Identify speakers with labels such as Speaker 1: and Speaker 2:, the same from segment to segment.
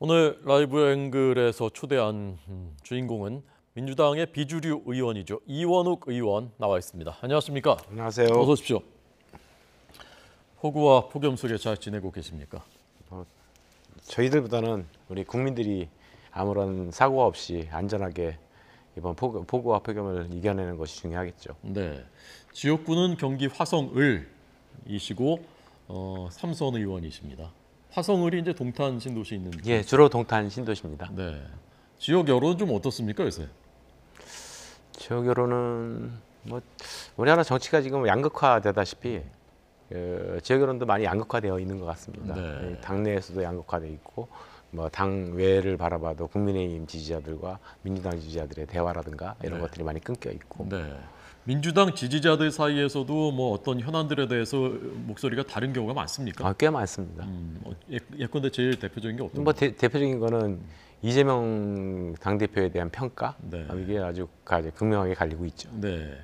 Speaker 1: 오늘 라이브 앵글에서 초대한 주인공은 민주당의 비주류 의원이죠. 이원욱 의원 나와 있습니다. 안녕하십니까?
Speaker 2: 안녕하세요.
Speaker 1: 어서 오십시오. 폭우와 폭염 속에 잘 지내고 계십니까?
Speaker 2: 저희들보다는 우리 국민들이 아무런 사고가 없이 안전하게 이번 폭우와 폭염을 이겨내는 것이 중요하겠죠.
Speaker 1: 네. 지역구는 경기 화성을이시고 삼선 의원이십니다. 화성을이 이제 동탄 신도시 있는.
Speaker 2: 예, 주로 동탄 신도시입니다.
Speaker 1: 네. 지역 여론 좀 어떻습니까, 요새?
Speaker 2: 지역 여론은 뭐 우리나라 정치가 지금 양극화되다시피 지역 여론도 많이 양극화되어 있는 것 같습니다.
Speaker 1: 네.
Speaker 2: 당내에서도 양극화되어 있고 뭐 당 외를 바라봐도 국민의힘 지지자들과 민주당 지지자들의 대화라든가 이런
Speaker 1: 네.
Speaker 2: 것들이 많이 끊겨 있고.
Speaker 1: 네. 민주당 지지자들 사이에서도 뭐 어떤 현안들에 대해서 목소리가 다른 경우가 많습니까?
Speaker 2: 꽤 많습니다.
Speaker 1: 예컨대 제일 대표적인 게 어떤
Speaker 2: 뭐 대표적인 거는 이재명 당대표에 대한 평가.
Speaker 1: 네.
Speaker 2: 이게 아주 극명하게 갈리고 있죠.
Speaker 1: 네.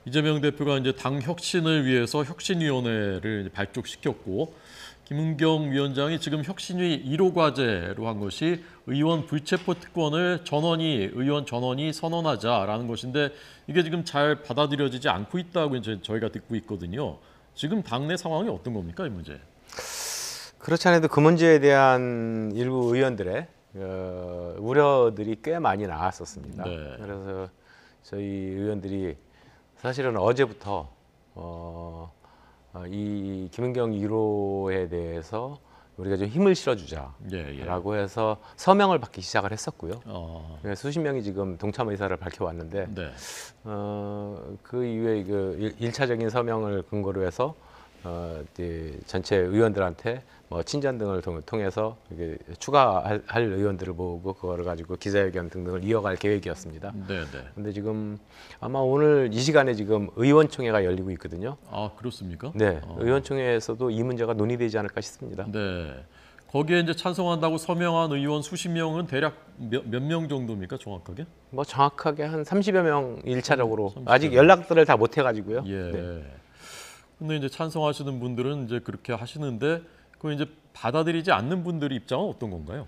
Speaker 1: 이재명 대표가 이제 당 혁신을 위해서 혁신위원회를 발족시켰고 김은경 위원장이 지금 혁신위 1호 과제로 한 것이 의원 불체포 특권을 의원 전원이 선언하자라는 것인데 이게 지금 잘 받아들여지지 않고 있다고 이제 저희가 듣고 있거든요. 지금 당내 상황이 어떤 겁니까, 이 문제?
Speaker 2: 그렇지 않아도 그 문제에 대한 일부 의원들의 우려들이 꽤 많이 나왔었습니다.
Speaker 1: 네.
Speaker 2: 그래서 저희 의원들이 사실은 어제부터 이 김은경 1호에 대해서 우리가 좀 힘을 실어주자라고 해서 서명을 받기 시작을 했었고요. 수십 명이 지금 동참 의사를 밝혀왔는데
Speaker 1: 네.
Speaker 2: 그 이후에 그 1차적인 서명을 근거로 해서 이제 전체 의원들한테 뭐 친전 등을 통해서 이게 추가할 의원들을 모으고 그거를 가지고 기자회견 등등을 이어갈 계획이었습니다.
Speaker 1: 네.
Speaker 2: 근데 지금 아마 오늘 이 시간에 지금 의원총회가 열리고 있거든요.
Speaker 1: 아, 그렇습니까?
Speaker 2: 네, 의원총회에서도 이 문제가 논의되지 않을까 싶습니다.
Speaker 1: 네. 거기에 이제 찬성한다고 서명한 의원 수십 명은 대략 몇 명 정도입니까, 정확하게?
Speaker 2: 뭐 정확하게 한 30여 명 1차적으로
Speaker 1: 30여
Speaker 2: 아직
Speaker 1: 명.
Speaker 2: 연락들을 다 못 해가지고요.
Speaker 1: 예.
Speaker 2: 네.
Speaker 1: 근데 이제 찬성하시는 분들은 이제 그렇게 하시는데 그 이제 받아들이지 않는 분들의 입장은 어떤 건가요?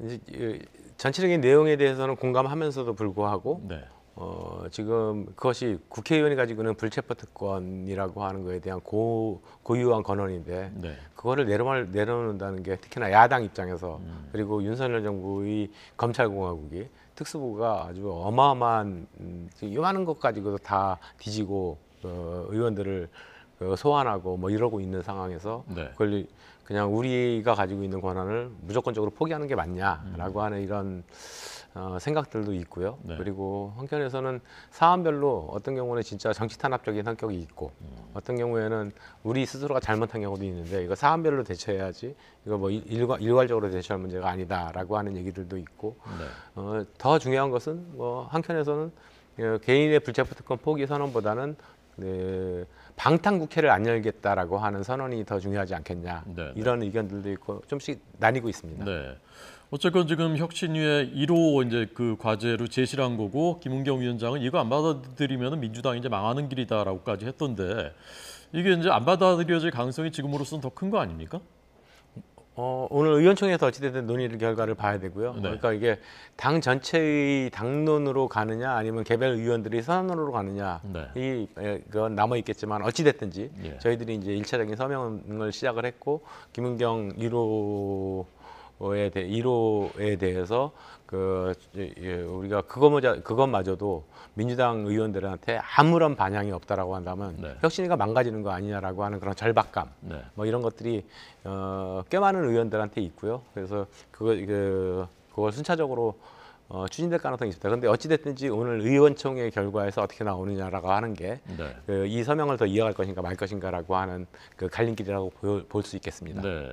Speaker 2: 이제 전체적인 내용에 대해서는 공감하면서도 불구하고
Speaker 1: 네.
Speaker 2: 지금 그것이 국회의원이 가지고는 불체포 특권이라고 하는 거에 대한 고유한 권한인데
Speaker 1: 네.
Speaker 2: 그거를 내려놓는다는 게 특히나 야당 입장에서 그리고 윤석열 정부의 검찰공화국이 특수부가 아주 어마어마한 요만한 것 가지고도 다 뒤지고 의원들을 소환하고 뭐 이러고 있는 상황에서
Speaker 1: 네.
Speaker 2: 그걸 그냥 우리가 가지고 있는 권한을 무조건적으로 포기하는 게 맞냐라고 하는 이런 생각들도 있고요.
Speaker 1: 네.
Speaker 2: 그리고 한편에서는 사안별로 어떤 경우는 진짜 정치 탄압적인 성격이 있고 어떤 경우에는 우리 스스로가 잘못한 경우도 있는데 이거 사안별로 대처해야지 이거 뭐 일괄적으로 대처할 문제가 아니다라고 하는 얘기들도 있고
Speaker 1: 네.
Speaker 2: 더 중요한 것은 뭐 한편에서는 개인의 불체포 특권 포기 선언보다는 방탄국회를 안 열겠다라고 하는 선언이 더 중요하지 않겠냐 이런 의견들도 있고 좀씩 나뉘고 있습니다.
Speaker 1: 네. 어쨌건 지금 혁신위의 1호 이제 그 과제로 제시를 한 거고 김은경 위원장은 이거 안 받아들이면 민주당이 이제 망하는 길이다라고까지 했던데 이게 이제 안 받아들여질 가능성이 지금으로서는 더 큰 거 아닙니까?
Speaker 2: 오늘 의원총회에서 어찌됐든 논의를 결과를 봐야 되고요.
Speaker 1: 네.
Speaker 2: 그러니까 이게 당 전체의 당론으로 가느냐 아니면 개별 의원들이 선언으로 가느냐 그건 남아 있겠지만 어찌됐든지 저희들이 이제 1차적인 서명을 시작을 했고 김은경 1호에 대해서 우리가 그것마저도 민주당 의원들한테 아무런 반향이 없다라고 한다면 혁신위가 망가지는 거 아니냐라고 하는 그런 절박감 뭐 이런 것들이 꽤 많은 의원들한테 있고요. 그래서 그걸 순차적으로 추진될 가능성이 있습니다. 그런데 어찌됐든지 오늘 의원총회 결과에서 어떻게 나오느냐라고 하는 게 이 서명을 더 이어갈 것인가 말 것인가라고 하는 그 갈림길이라고 볼 수 있겠습니다.
Speaker 1: 네.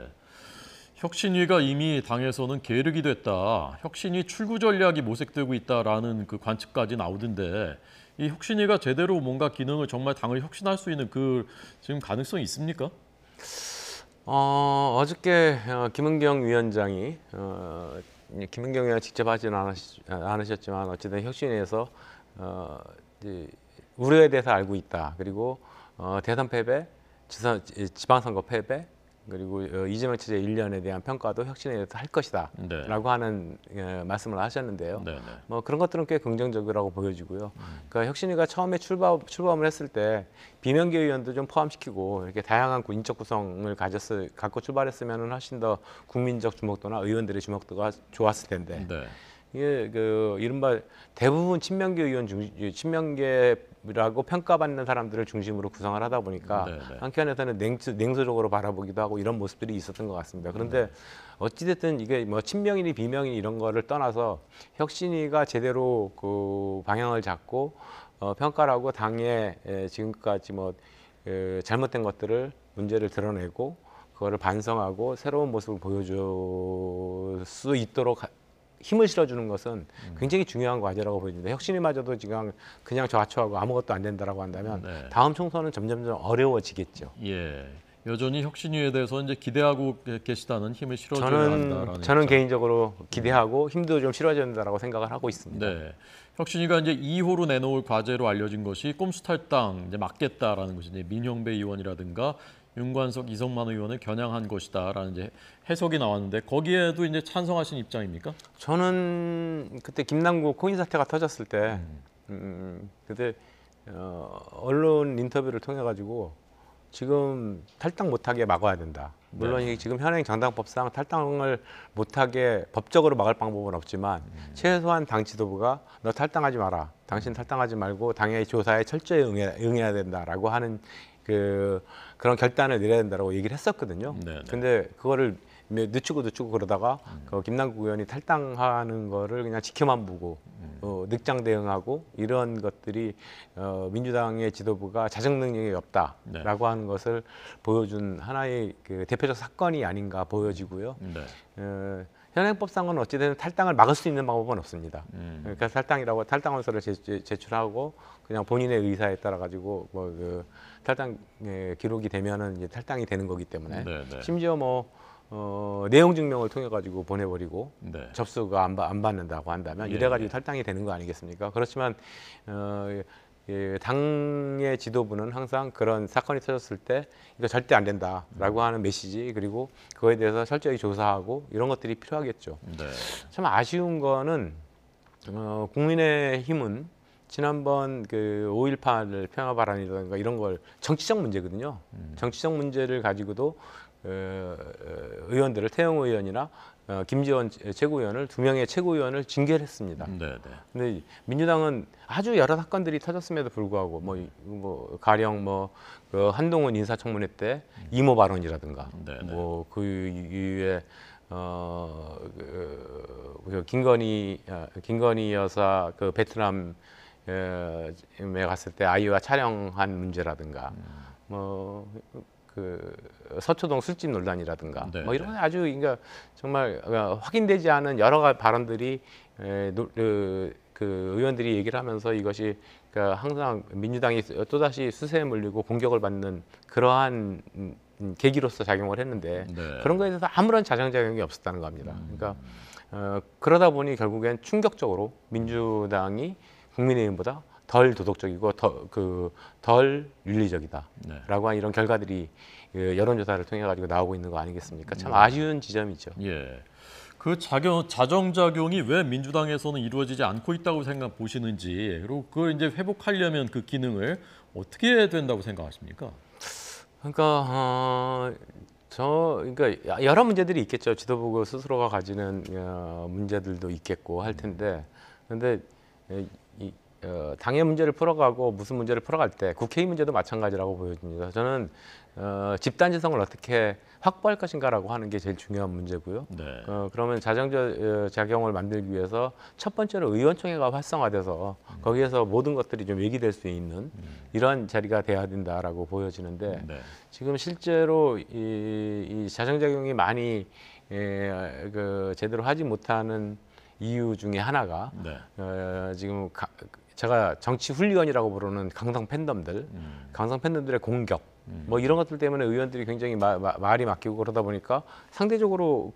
Speaker 1: 혁신위가 이미 당에서는 계륵이 됐다. 혁신위 출구 전략이 모색되고 있다라는 그 관측까지 나오던데 이 혁신위가 제대로 뭔가 기능을 정말 당을 혁신할 수 있는 그 지금 가능성이 있습니까?
Speaker 2: 어저께 김은경 위원장이 김은경 위원 직접 하지는 않으셨지만 어쨌든 혁신위에서 우려에 대해서 알고 있다. 그리고 대선 패배, 지방선거 패배, 그리고 이재명 체제 1년에 대한 평가도 혁신에 대해서 할 것이다
Speaker 1: 네.
Speaker 2: 라고 하는 말씀을 하셨는데요.
Speaker 1: 네, 네.
Speaker 2: 뭐 그런 것들은 꽤 긍정적이라고 보여지고요. 그러니까 혁신위가 처음에 출범을 했을 때 비명계 의원도 좀 포함시키고 이렇게 다양한 인적 구성을 갖고 출발했으면 훨씬 더 국민적 주목도나 의원들의 주목도가 좋았을 텐데
Speaker 1: 네.
Speaker 2: 이게 그 이른바 대부분 친명계 의원 친명계라고 평가받는 사람들을 중심으로 구성을 하다 보니까
Speaker 1: 네, 네.
Speaker 2: 한편에서는 냉소적으로 바라보기도 하고 이런 모습들이 있었던 것 같습니다. 그런데 어찌됐든 이게 뭐 친명이니 비명이니 이런 거를 떠나서 혁신위가 제대로 그 방향을 잡고 평가를 하고 당에 지금까지 뭐 잘못된 것들을 문제를 드러내고 그거를 반성하고 새로운 모습을 보여줄 수 있도록 힘을 실어주는 것은 굉장히 중요한 과제라고 보여집니다. 혁신위마저도 지금 그냥 좌초하고 아무것도 안 된다라고 한다면
Speaker 1: 네.
Speaker 2: 다음 총선은 점점점 어려워지겠죠.
Speaker 1: 예. 여전히 혁신위에 대해서 이제 기대하고 계시다는 힘을 실어줘야 한다라는
Speaker 2: 저는
Speaker 1: 입장.
Speaker 2: 개인적으로 기대하고 힘도 좀 실어줘야 된다라고 생각을 하고 있습니다.
Speaker 1: 네. 혁신위가 이제 2호로 내놓을 과제로 알려진 것이 꼼수 탈당 이제 막겠다라는 것이 이제 민형배 의원이라든가 윤관석, 이성만 의원을 겨냥한 것이다라는 이제 해석이 나왔는데 거기에도 이제 찬성하신 입장입니까?
Speaker 2: 저는 그때 김남국 코인 사태가 터졌을 때 그때 언론 인터뷰를 통해 가지고 지금 탈당 못하게 막아야 된다. 물론 이 지금 현행 정당법상 탈당을 못하게 법적으로 막을 방법은 없지만 최소한 당 지도부가 너 탈당하지 마라. 당신 탈당하지 말고 당의 조사에 철저히 응해야 된다라고 하는 그런 결단을 내려야 된다라고 얘기를 했었거든요.
Speaker 1: 네네.
Speaker 2: 근데 그거를 늦추고 그러다가 그 김남국 의원이 탈당하는 거를 그냥 지켜만 보고 늑장 대응하고 이런 것들이 민주당의 지도부가 자정 능력이 없다라고 하는 것을 보여준 하나의 그 대표적 사건이 아닌가 보여지고요.
Speaker 1: 네.
Speaker 2: 현행법상은 어찌되든 탈당을 막을 수 있는 방법은 없습니다. 그러니까 탈당원서를 제출하고 그냥 본인의 의사에 따라 가지고 뭐 그 탈당 기록이 되면은 이제 탈당이 되는 거기 때문에 심지어 뭐 내용 증명을 통해 가지고 보내버리고 접수가 안 받는다고 한다면 이래 가지고 탈당이 되는 거 아니겠습니까? 그렇지만 당의 지도부는 항상 그런 사건이 터졌을 때 이거 절대 안 된다라고 하는 메시지 그리고 그거에 대해서 철저히 조사하고 이런 것들이 필요하겠죠. 참 아쉬운 거는 국민의힘은 지난번 그 5.18 평화 발언이라든가 이런 걸 정치적 문제거든요. 정치적 문제를 가지고도 의원들을 태영 의원이나 김지원 최고위원을 2명의 최고위원을 징계를 했습니다. 근데 민주당은 아주 여러 사건들이 터졌음에도 불구하고 뭐 가령 그 한동훈 인사청문회 때 이모 발언이라든가 뭐 그 이후에 그 김건희 여사 그 베트남에 갔을 때 아이와 촬영한 문제라든가 그 서초동 술집 논란이라든가 뭐 이런 아주 그러니까 정말 확인되지 않은 여러 가지 발언들이 그 의원들이 얘기를 하면서 이것이 그러니까 항상 민주당이 또다시 수세에 몰리고 공격을 받는 그러한 계기로서 작용을 했는데 그런 거에 대해서 아무런 자정작용이 없었다는 겁니다. 그러니까 그러다 보니 결국엔 충격적으로 민주당이 국민의힘보다 덜 도덕적이고 덜 윤리적이다라고 하는 이런 결과들이 여론조사를 통해 가지고 나오고 있는 거 아니겠습니까? 참 아쉬운 지점이죠.
Speaker 1: 예. 그 자정작용이 왜 민주당에서는 이루어지지 않고 있다고 보시는지 그리고 그걸 이제 회복하려면 그 기능을 어떻게 해야 된다고 생각하십니까?
Speaker 2: 그러니까 그러니까 여러 문제들이 있겠죠. 지도부 스스로가 가지는 문제들도 있겠고 할 텐데, 그런데 당의 문제를 풀어가고 무슨 문제를 풀어갈 때 국회의 문제도 마찬가지라고 보여집니다. 저는 집단지성을 어떻게 확보할 것인가라고 하는 게 제일 중요한 문제고요. 그러면 자정작용을 만들기 위해서 첫 번째로 의원총회가 활성화돼서 거기에서 모든 것들이 좀 얘기될 수 있는 이런 자리가 돼야 된다라고 보여지는데 지금 실제로 이 자정작용이 많이 제대로 하지 못하는 이유 중에 하나가 지금 제가 정치 훌리건이라고 부르는 강성 팬덤들의 공격 뭐 이런 것들 때문에 의원들이 굉장히 말이 막히고 그러다 보니까 상대적으로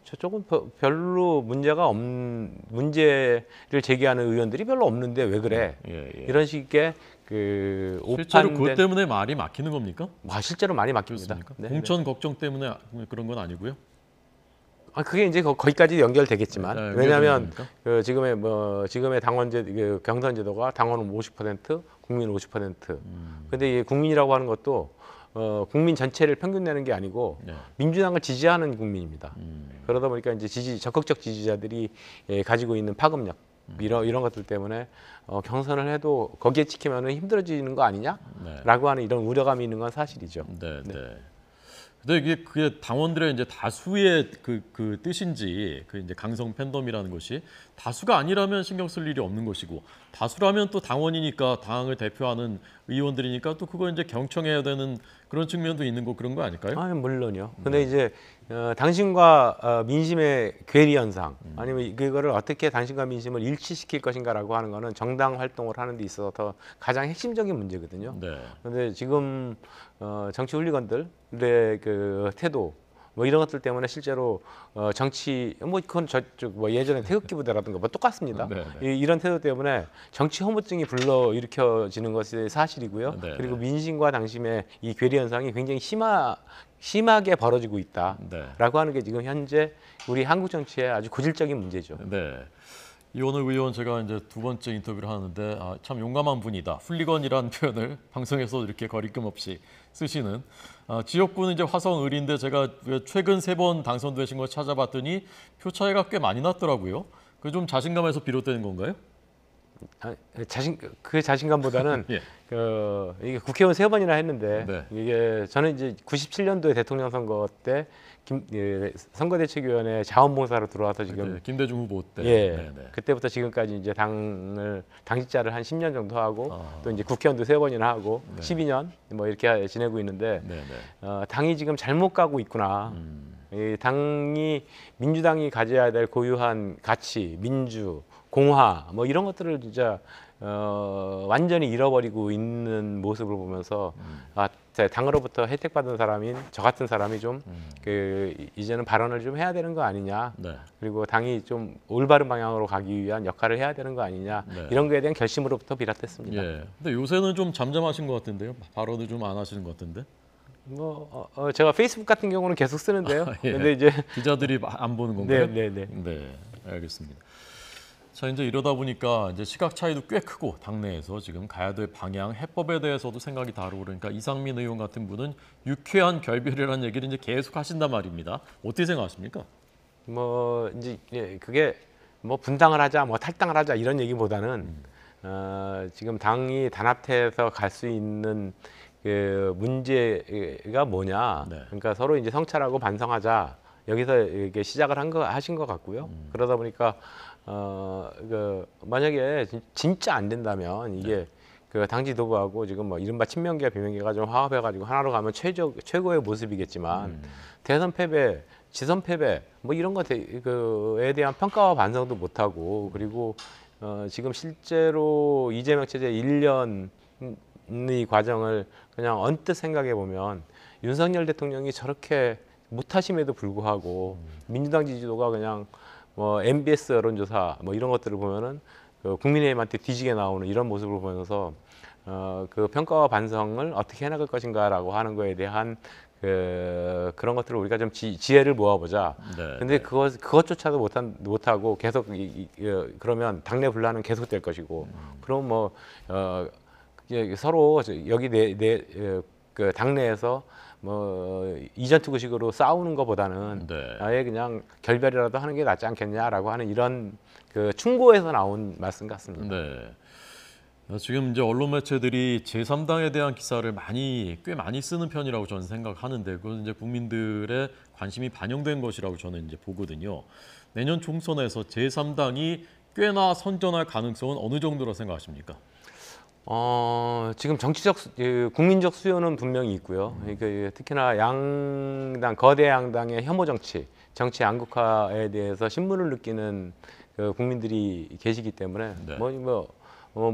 Speaker 2: 저쪽은 별로 문제를 제기하는 의원들이 별로 없는데 왜 그래? 이런 식의 그
Speaker 1: 실제로 그것 때문에 말이 막히는 겁니까?
Speaker 2: 실제로 많이 막힙니다.
Speaker 1: 공천 걱정 때문에 그런 건 아니고요.
Speaker 2: 그게 이제 거기까지 연결되겠지만 왜냐하면 그 지금의 당원제 경선제도가 당원은 50%, 국민 50%. 근데 이 국민이라고 하는 것도 국민 전체를 평균 내는 게 아니고 민주당을 지지하는 국민입니다. 그러다 보니까 이제 적극적 지지자들이 가지고 있는 파급력 이런 것들 때문에 경선을 해도 거기에 찍히면 힘들어지는 거 아니냐라고 하는 이런 우려감이 있는 건 사실이죠.
Speaker 1: 네. 근데 그게 당원들의 이제 다수의 그 뜻인지 그 이제 강성 팬덤이라는 것이 다수가 아니라면 신경 쓸 일이 없는 것이고 다수라면 또 당원이니까 당을 대표하는 의원들이니까 또 그거 이제 경청해야 되는 그런 측면도 있는 거 그런 거 아닐까요?
Speaker 2: 물론요. 근데 이제 당신과 민심의 괴리 현상 아니면 그거를 어떻게 당신과 민심을 일치시킬 것인가라고 하는 거는 정당 활동을 하는 데 있어서 가장 핵심적인 문제거든요. 그런데 지금 정치 훌리건들의 그 태도 뭐 이런 것들 때문에 실제로 정치 그건 예전에 태극기 부대라든가 똑같습니다. 이런 태도 때문에 정치 혐오증이 불러 일으켜지는 것이 사실이고요. 그리고 민심과 당심의 이 괴리 현상이 굉장히 심하게 벌어지고 있다라고 하는 게 지금 현재 우리 한국 정치의 아주 고질적인 문제죠.
Speaker 1: 이원우 의원 제가 이제 두 번째 인터뷰를 하는데 참 용감한 분이다. 훌리건이라는 표현을 방송에서 이렇게 거리낌 없이 쓰시는 지역구는 이제 화성 을인데 제가 최근 3번 당선되신 거 찾아봤더니 표 차이가 꽤 많이 났더라고요. 그 좀 자신감에서 비롯되는 건가요?
Speaker 2: 그 자신감보다는 이게 국회의원 3번이나 했는데 이게 저는 이제 97년도에 대통령 선거 때 선거대책위원회 자원봉사로 들어와서 지금
Speaker 1: 김대중 후보 때
Speaker 2: 그때부터 지금까지 이제 당직자를 한 10년 정도 하고 또 이제 국회의원도 3번이나 하고 12년 뭐 이렇게 지내고 있는데 당이 지금 잘못 가고 있구나. 이 당이 민주당이 가져야 될 고유한 가치, 민주, 공화 뭐 이런 것들을 진짜 완전히 잃어버리고 있는 모습을 보면서 당으로부터 혜택받은 사람인 저 같은 사람이 좀 이제는 발언을 좀 해야 되는 거 아니냐. 그리고 당이 좀 올바른 방향으로 가기 위한 역할을 해야 되는 거 아니냐. 이런 거에 대한 결심으로부터 비롯됐습니다.
Speaker 1: 근데 요새는 좀 잠잠하신 것 같은데요. 발언을 좀 안 하시는 것 같은데.
Speaker 2: 제가 페이스북 같은 경우는 계속 쓰는데요. 근데 이제
Speaker 1: 기자들이 안 보는 건가요?
Speaker 2: 네,
Speaker 1: 알겠습니다. 자, 이제 이러다 보니까 이제 시각 차이도 꽤 크고 당내에서 지금 가야 될 방향, 해법에 대해서도 생각이 다르고 그러니까 이상민 의원 같은 분은 유쾌한 결별이라는 얘기를 이제 계속 하신단 말입니다. 어떻게 생각하십니까?
Speaker 2: 그게 분당을 하자, 탈당을 하자 이런 얘기보다는 지금 당이 단합해서 갈 수 있는 그 문제가 뭐냐. 그러니까 서로 이제 성찰하고 반성하자. 여기서 이게 시작을 하신 것 같고요. 그러다 보니까 만약에 진짜 안 된다면 이게 그 당 지도부하고 지금 이른바 친명계와 비명계가 좀 화합해가지고 하나로 가면 최고의 모습이겠지만 대선 패배, 지선 패배 이런 것에 대한 평가와 반성도 못하고 그리고 지금 실제로 이재명 체제 1년 이 과정을 그냥 언뜻 생각해 보면 윤석열 대통령이 저렇게 못하심에도 불구하고 민주당 지지도가 그냥 MBS 여론조사 이런 것들을 보면은 국민의힘한테 뒤지게 나오는 이런 모습을 보면서 그 평가와 반성을 어떻게 해나갈 것인가라고 하는 거에 대한 그런 것들을 우리가 좀 지혜를 모아보자. 근데 그것조차도 못하고 계속 그러면 당내 분란은 계속될 것이고 그럼 서로 여기 그 당내에서 이전 투구식으로 싸우는 것보다는 아예 그냥 결별이라도 하는 게 낫지 않겠냐라고 하는 이런 그 충고에서 나온 말씀 같습니다.
Speaker 1: 지금 이제 언론 매체들이 제3당에 대한 기사를 꽤 많이 쓰는 편이라고 저는 생각하는데 그건 이제 국민들의 관심이 반영된 것이라고 저는 이제 보거든요. 내년 총선에서 제3당이 꽤나 선전할 가능성은 어느 정도로 생각하십니까?
Speaker 2: 지금 국민적 수요는 분명히 있고요. 특히나 거대 양당의 혐오 정치 양극화에 대해서 신문을 느끼는 국민들이 계시기 때문에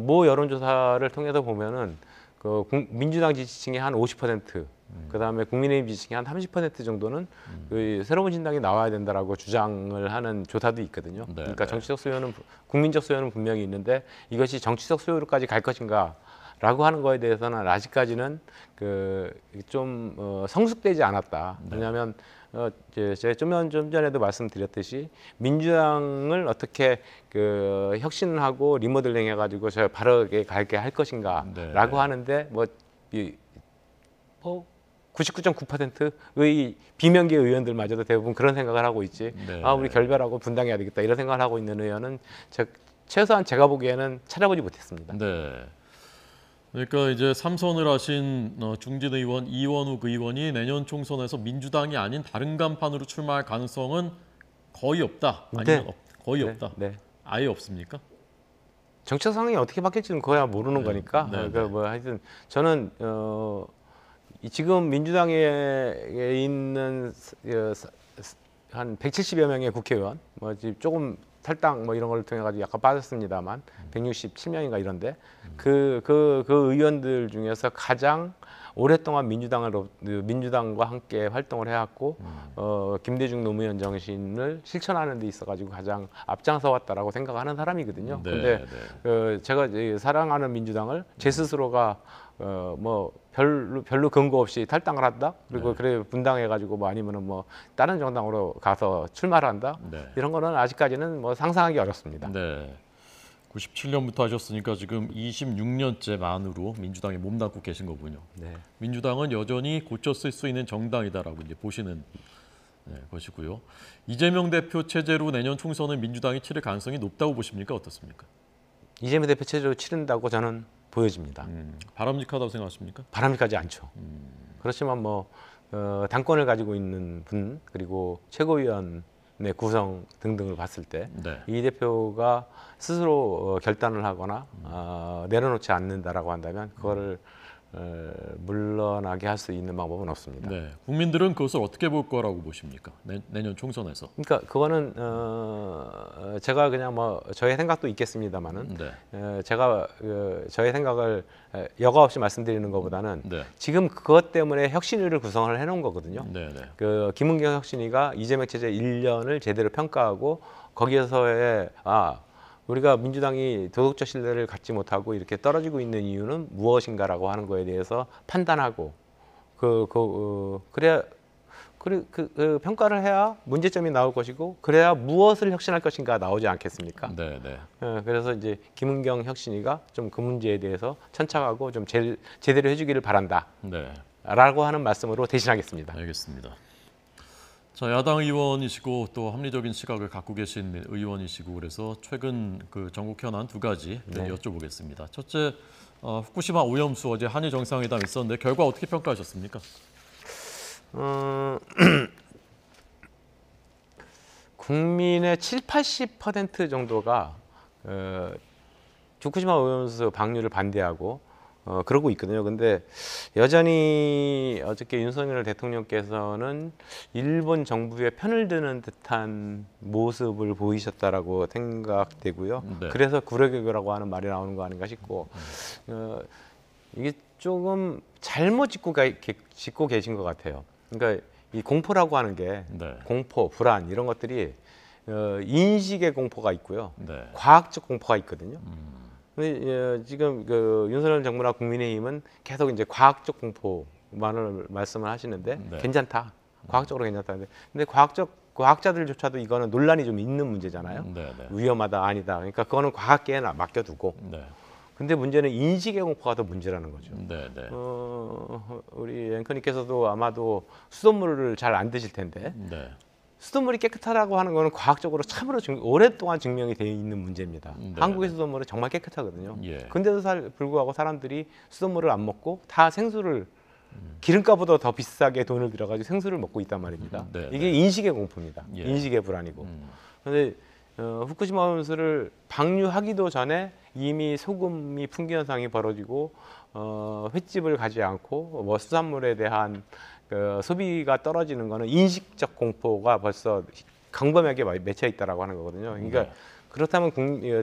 Speaker 2: 여론조사를 통해서 보면은 민주당 지지층의 한 50%, 그다음에 국민의힘 지지층의 한 30% 정도는 그 새로운 신당이 나와야 된다라고 주장을 하는 조사도 있거든요.
Speaker 1: 네,
Speaker 2: 그러니까
Speaker 1: 네.
Speaker 2: 정치적 수요는 국민적 수요는 분명히 있는데 이것이 정치적 수요로까지 갈 것인가라고 하는 거에 대해서는 아직까지는 좀 성숙되지 않았다.
Speaker 1: 네.
Speaker 2: 왜냐하면 제가 좀 전에도 말씀드렸듯이 민주당을 어떻게 혁신을 하고 리모델링 해가지고 저 바르게 갈게 할 것인가라고
Speaker 1: 네.
Speaker 2: 하는데 뭐 99.9%의 비명계 의원들마저도 대부분 그런 생각을 하고 있지.
Speaker 1: 네.
Speaker 2: 우리 결별하고 분당해야 되겠다 이런 생각을 하고 있는 의원은 최소한 제가 보기에는 찾아보지 못했습니다.
Speaker 1: 네. 그러니까 이제 3선을 하신 중진 의원 이원욱 의원이 내년 총선에서 민주당이 아닌 다른 간판으로 출마할 가능성은 거의 없다. 아니면
Speaker 2: 네.
Speaker 1: 거의
Speaker 2: 네,
Speaker 1: 없다.
Speaker 2: 네.
Speaker 1: 아예 없습니까?
Speaker 2: 정책 상황이 어떻게 바뀔지는 그거야 모르는
Speaker 1: 네.
Speaker 2: 거니까.
Speaker 1: 네,
Speaker 2: 그러니까 뭐 하여튼 저는 지금 민주당에 있는 한 170여 명의 국회의원, 뭐 지금 조금 탈당 뭐 이런 걸 통해 가지고 약간 빠졌습니다만 167명인가 이런데 그 의원들 중에서 가장 오랫동안 민주당과 함께 활동을 해왔고 김대중 노무현 정신을 실천하는 데 있어가지고 가장 앞장서 왔다라고 생각하는 사람이거든요.
Speaker 1: 네,
Speaker 2: 근데
Speaker 1: 네.
Speaker 2: 제가 사랑하는 민주당을 제 스스로가 뭐 별로 근거 없이 탈당을 한다. 그리고 그래 분당해가지고 뭐 아니면은 뭐 다른 정당으로 가서 출마를 한다.
Speaker 1: 네.
Speaker 2: 이런 거는 아직까지는 뭐 상상하기 어렵습니다.
Speaker 1: 네. 97년부터 하셨으니까 지금 26년째 만으로 민주당에 몸담고 계신 거군요.
Speaker 2: 네.
Speaker 1: 민주당은 여전히 고쳐 쓸 수 있는 정당이다라고 이제 보시는 것이고요. 이재명 대표 체제로 내년 총선을 민주당이 치를 가능성이 높다고 보십니까? 어떻습니까?
Speaker 2: 이재명 대표 체제로 치른다고 저는 보여집니다.
Speaker 1: 바람직하다고 생각하십니까?
Speaker 2: 바람직하지 않죠. 그렇지만 뭐 당권을 가지고 있는 분 그리고 최고위원의 구성 등등을 봤을 때 이 대표가 스스로 결단을 하거나 내려놓지 않는다라고 한다면 그거를 물러나게 할 수 있는 방법은 없습니다.
Speaker 1: 네, 국민들은 그것을 어떻게 볼 거라고 보십니까? 내년 총선에서.
Speaker 2: 그러니까 그거는 제가 그냥 뭐 저의 생각도 있겠습니다만은 제가 저의 생각을 여과 없이 말씀드리는 것보다는 지금 그것 때문에 혁신위를 구성을 해놓은 거거든요. 김은경 혁신위가 이재명 체제 1년을 제대로 평가하고 거기에서의 우리가 민주당이 도덕적 신뢰를 갖지 못하고 이렇게 떨어지고 있는 이유는 무엇인가라고 하는 거에 대해서 판단하고 그래야 그 평가를 해야 문제점이 나올 것이고 그래야 무엇을 혁신할 것인가 나오지 않겠습니까? 그래서 이제 김은경 혁신위가 좀 그 문제에 대해서 천착하고 좀 제대로 해주기를 바란다. 라고 하는 말씀으로 대신하겠습니다.
Speaker 1: 알겠습니다. 자, 야당 의원이시고 또 합리적인 시각을 갖고 계신 의원이시고 그래서 최근 그 전국 현안 두 가지 여쭤보겠습니다. 첫째, 후쿠시마 오염수 어제 한일 정상회담 있었는데 결과 어떻게 평가하셨습니까?
Speaker 2: 국민의 70-80% 정도가 후쿠시마 오염수 방류를 반대하고 그러고 있거든요. 근데 여전히 어저께 윤석열 대통령께서는 일본 정부의 편을 드는 듯한 모습을 보이셨다라고 생각되고요. 그래서 구려개교라고 하는 말이 나오는 거 아닌가 싶고 이게 조금 잘못 짚고 계신 것 같아요. 그러니까 이 공포라고 하는 게 공포, 불안 이런 것들이 인식의 공포가 있고요. 과학적 공포가 있거든요. 근데 지금 윤석열 정부나 국민의힘은 계속 이제 과학적 공포만을 말씀을 하시는데 괜찮다, 과학적으로 괜찮다는데, 근데 과학자들조차도 이거는 논란이 좀 있는 문제잖아요. 위험하다, 아니다. 그러니까 그거는 과학계에 맡겨두고. 근데 문제는 인식의 공포가 더 문제라는 거죠. 우리 앵커님께서도 아마도 수돗물을 잘 안 드실 텐데. 수돗물이 깨끗하다고 하는 거는 과학적으로 참으로 오랫동안 증명이 되어 있는 문제입니다. 한국의 수돗물은 정말 깨끗하거든요. 근데도 불구하고 사람들이 수돗물을 안 먹고 다 생수를 기름값보다 더 비싸게 돈을 들여가지고 생수를 먹고 있단 말입니다. 이게 인식의 공포입니다. 인식의 불안이고. 그런데 후쿠시마 오염수를 방류하기도 전에 이미 소금이 풍기 현상이 벌어지고 횟집을 가지 않고 뭐 수산물에 대한 소비가 떨어지는 거는 인식적 공포가 벌써 강범하게 맺혀 있다라고 하는 거거든요. 그러니까 그렇다면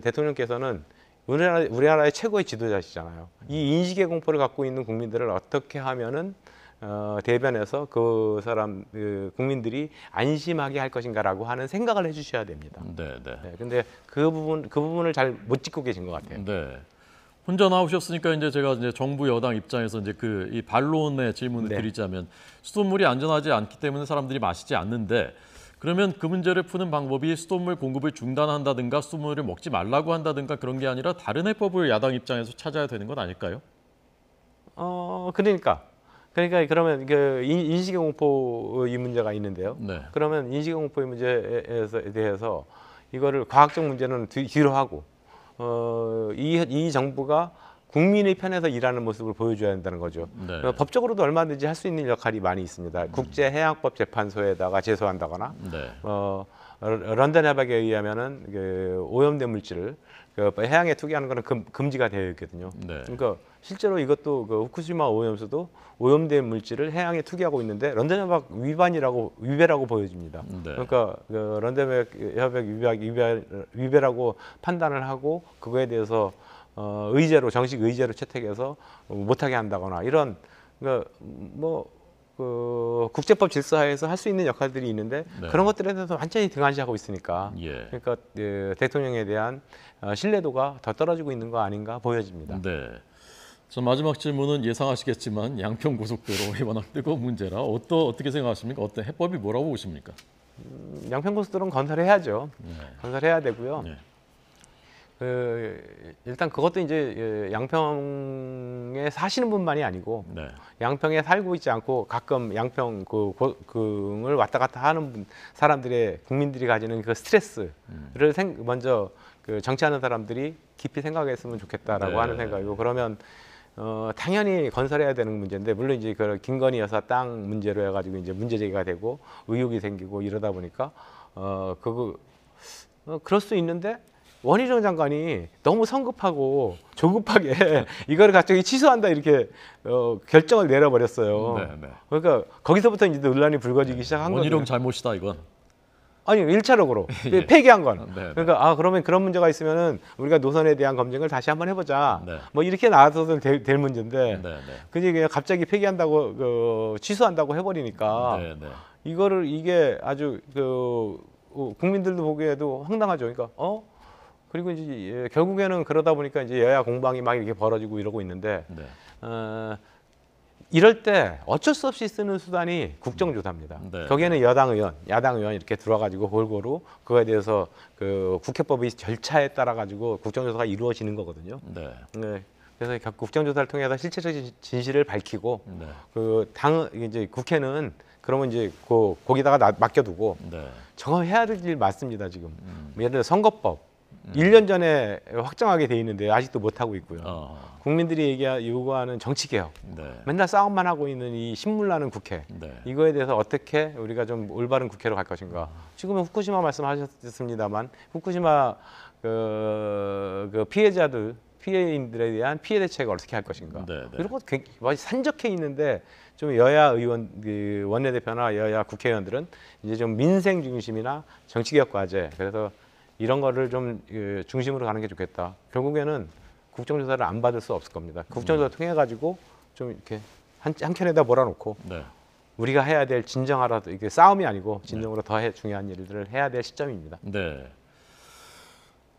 Speaker 2: 대통령께서는 우리나라의 최고의 지도자시잖아요. 이 인식의 공포를 갖고 있는 국민들을 어떻게 하면은 대변해서 그 사람 국민들이 안심하게 할 것인가라고 하는 생각을 해주셔야 됩니다.
Speaker 1: 네, 네.
Speaker 2: 네, 근데 그 부분을 잘 못 짚고 계신 것 같아요.
Speaker 1: 네. 혼자 나오셨으니까 이제 제가 이제 정부 여당 입장에서 이제 이 반론의 질문을
Speaker 2: 네.
Speaker 1: 드리자면 수돗물이 안전하지 않기 때문에 사람들이 마시지 않는데 그러면 그 문제를 푸는 방법이 수돗물 공급을 중단한다든가 수돗물을 먹지 말라고 한다든가 그런 게 아니라 다른 해법을 야당 입장에서 찾아야 되는 건 아닐까요?
Speaker 2: 그러니까 그러면 그 인식의 공포 이 문제가 있는데요.
Speaker 1: 네.
Speaker 2: 그러면 인식의 공포의 문제에 대해서 이거를 과학적 문제는 뒤로 하고 이 정부가 국민의 편에서 일하는 모습을 보여줘야 한다는 거죠.
Speaker 1: 네.
Speaker 2: 법적으로도 얼마든지 할 수 있는 역할이 많이 있습니다. 국제해양법 재판소에다가 제소한다거나
Speaker 1: 네.
Speaker 2: 런던 협약에 의하면은 그 오염된 물질을 해양에 투기하는 거는 금지가 되어 있거든요.
Speaker 1: 네.
Speaker 2: 그러니까 실제로 이것도 그 후쿠시마 오염수도 오염된 물질을 해양에 투기하고 있는데 런던 협약 위배라고 보여집니다.
Speaker 1: 네.
Speaker 2: 그러니까 그 런던 협약 위배라고 판단을 하고 그거에 대해서 정식 의제로 채택해서 못하게 한다거나 이런 그 국제법 질서하에서 할 수 있는 역할들이 있는데
Speaker 1: 네.
Speaker 2: 그런 것들에 대해서 완전히 등한시하고 있으니까
Speaker 1: 예.
Speaker 2: 그러니까 대통령에 대한 신뢰도가 더 떨어지고 있는 거 아닌가 보여집니다.
Speaker 1: 네. 저 마지막 질문은 예상하시겠지만 양평 고속도로의 워낙 뜨거운 문제라 어떻게 생각하십니까? 어떤 해법이 뭐라고 보십니까?
Speaker 2: 양평 고속도로는 건설해야죠.
Speaker 1: 네.
Speaker 2: 건설해야 되고요.
Speaker 1: 네.
Speaker 2: 일단 그것도 이제 양평에 사시는 분만이 아니고
Speaker 1: 네.
Speaker 2: 양평에 살고 있지 않고 가끔 양평 그을 왔다 갔다 하는 사람들의 국민들이 가지는 그 스트레스를 먼저 그 정치하는 사람들이 깊이 생각했으면 좋겠다라고
Speaker 1: 네.
Speaker 2: 하는 생각이고 그러면 당연히 건설해야 되는 문제인데 물론 이제 그 김건희 여사 땅 문제로 해가지고 이제 문제 제기가 되고 의혹이 생기고 이러다 보니까 그럴 수 있는데. 원희룡 장관이 너무 성급하고 조급하게 이거를 갑자기 취소한다 이렇게 결정을 내려버렸어요.
Speaker 1: 네, 네.
Speaker 2: 그러니까 거기서부터 이제 논란이 불거지기 시작한 거죠.
Speaker 1: 원희룡 잘못이다 이건.
Speaker 2: 아니 1차적으로
Speaker 1: 예.
Speaker 2: 폐기한 건.
Speaker 1: 네, 네.
Speaker 2: 그러니까 그러면 그런 문제가 있으면은 우리가 노선에 대한 검증을 다시 한번 해보자.
Speaker 1: 네.
Speaker 2: 뭐 이렇게 나와서는 될 문제인데
Speaker 1: 네, 네.
Speaker 2: 그냥 갑자기 폐기한다고 취소한다고 해버리니까
Speaker 1: 네, 네.
Speaker 2: 이게 아주 국민들도 보기에도 황당하죠. 그러니까 그리고 이제 결국에는 그러다 보니까 이제 여야 공방이 막 이렇게 벌어지고 이러고 있는데
Speaker 1: 네.
Speaker 2: 이럴 때 어쩔 수 없이 쓰는 수단이 국정조사입니다.
Speaker 1: 네.
Speaker 2: 거기에는 여당 의원, 야당 의원 이렇게 들어가지고 골고루 그거에 대해서 그 국회법의 절차에 따라 가지고 국정조사가 이루어지는 거거든요.
Speaker 1: 네.
Speaker 2: 네. 그래서 국정조사를 통해서 실체적인 진실을 밝히고
Speaker 1: 네.
Speaker 2: 이제 국회는 그러면 이제 거기다가 맡겨두고
Speaker 1: 네.
Speaker 2: 정해야 될 일 많습니다 지금. 예를 들어 선거법. 1년 전에 확정하게 돼 있는데 아직도 못 하고 있고요. 국민들이 요구하는 정치개혁,
Speaker 1: 네.
Speaker 2: 맨날 싸움만 하고 있는 이 신물나는 국회,
Speaker 1: 네.
Speaker 2: 이거에 대해서 어떻게 우리가 좀 올바른 국회로 갈 것인가. 지금은 후쿠시마 말씀하셨습니다만 후쿠시마 그 피해인들에 대한 피해 대책을 어떻게 할 것인가.
Speaker 1: 네, 네.
Speaker 2: 이런 것 산적해 있는데 좀 여야 의원, 원내대표나 여야 국회의원들은 이제 좀 민생 중심이나 정치개혁 과제, 그래서 이런 거를 좀 중심으로 가는 게 좋겠다. 결국에는 국정조사를 안 받을 수 없을 겁니다. 국정조사 통해 가지고 좀 이렇게 한 켠에다 몰아놓고
Speaker 1: 네.
Speaker 2: 우리가 해야 될 진정하라도 이게 싸움이 아니고 진정으로 더 중요한 일들을 해야 될 시점입니다.
Speaker 1: 네.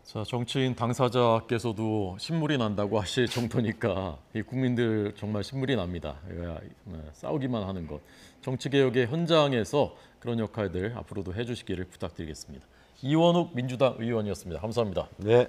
Speaker 1: 자, 정치인 당사자께서도 신물이 난다고 하실 정도니까 이 국민들 정말 신물이 납니다. 싸우기만 하는 것. 정치개혁의 현장에서 그런 역할들 앞으로도 해주시기를 부탁드리겠습니다. 이원욱 민주당 의원이었습니다. 감사합니다.
Speaker 2: 네.